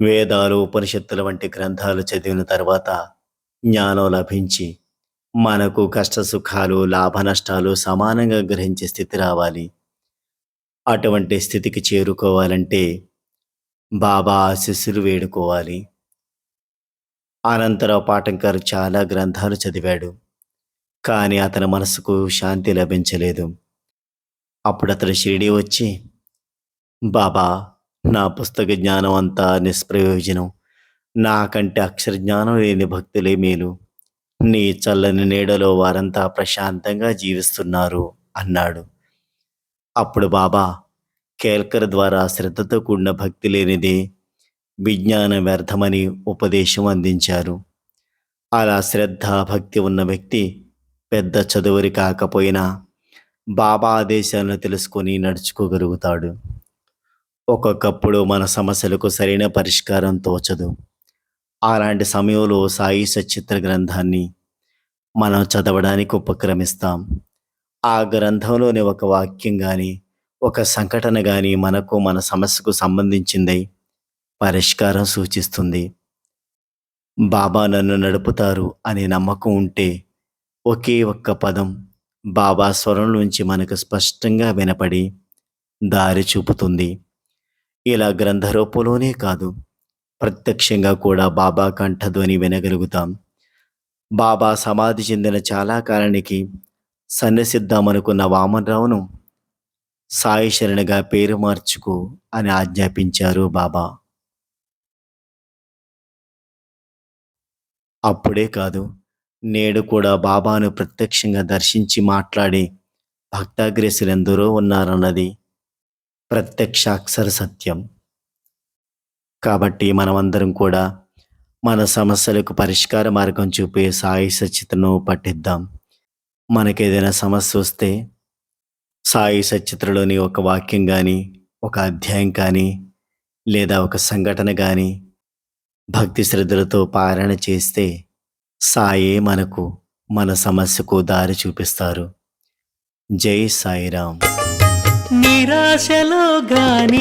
వేదాలు, ఉపనిషత్తుల వంటి గ్రంథాలు చదివిన తర్వాత జ్ఞానం లభించి, మనకు కష్ట సుఖాలు, లాభ నష్టాలు సమానంగా గ్రహించే స్థితి రావాలి. అటువంటి స్థితికి చేరుకోవాలంటే బాబా ఆశీస్సులు వేడుకోవాలి. అనంతరావు పాటంకర్ చాలా గ్రంథాలు చదివాడు. కానీ అతని మనసుకు శాంతి లభించలేదు. అప్పుడతడు షిరిడీ వచ్చి, బాబా, నా పుస్తక జ్ఞానం అంతా నిష్ప్రయోజనం. నాకంటే అక్షర జ్ఞానం లేని భక్తులే మేలు. నీ చల్లని నీడలో వారంతా ప్రశాంతంగా జీవిస్తున్నారు అన్నాడు. అప్పుడు బాబా, కేల్కర్ ద్వారా శ్రద్ధతో కూడిన భక్తి లేనిదే విజ్ఞానం వ్యర్థమని ఉపదేశం అందించారు. అలా శ్రద్ధ, భక్తి ఉన్న వ్యక్తి పెద్ద చదువురి కాకపోయినా బాబా ఆదేశాలను తెలుసుకొని నడుచుకోగలుగుతాడు. ఒక్కొక్కప్పుడు మన సమస్యలకు సరైన పరిష్కారం తోచదు. అలాంటి సమయంలో సాయి సచిత్ర గ్రంథాన్ని మనం చదవడానికి ఉపక్రమిస్తాం. ఆ గ్రంథంలోని ఒక వాక్యం కానీ, ఒక సంఘటన కానీ మనకు మన సమస్యకు సంబంధించిందై పరిష్కారం సూచిస్తుంది. బాబా నన్ను నడుపుతారు అనే నమ్మకం ఉంటే ఒకే ఒక్క పదం బాబా స్వరం నుంచి మనకు స్పష్టంగా వినపడి దారి చూపుతుంది. ఇలా గ్రంథ రూపంలోనే కాదు, ప్రత్యక్షంగా కూడా బాబా కంఠధ్వని వినగలుగుతాం. బాబా సమాధి చెందిన చాలా కాలానికి సన్యసిద్దామనుకున్న వామనరావును సాయి శరణగా పేరు మార్చుకో అని ఆజ్ఞాపించారు బాబా. అప్పుడే కాదు, నేడు కూడా బాబాను ప్రత్యక్షంగా దర్శించి మాట్లాడే భక్తాగ్రేసులెందరో ఉన్నారన్నది ప్రత్యక్ష అక్షర సత్యం. కాబట్టి మనమందరం కూడా మన సమస్యలకు పరిష్కార మార్గం చూపే సాయి సచిత్రను పఠిద్దాం. మనకేదైనా సమస్య వస్తే సాయి సచిత్రలోని ఒక వాక్యం కానీ, ఒక అధ్యాయం కానీ, లేదా ఒక సంఘటన కానీ భక్తి శ్రద్ధలతో పారాయణ చేస్తే సాయే మనకు మన సమస్యకు దారి చూపిస్తారు. జై సాయిరాం. నిరాశలో గాని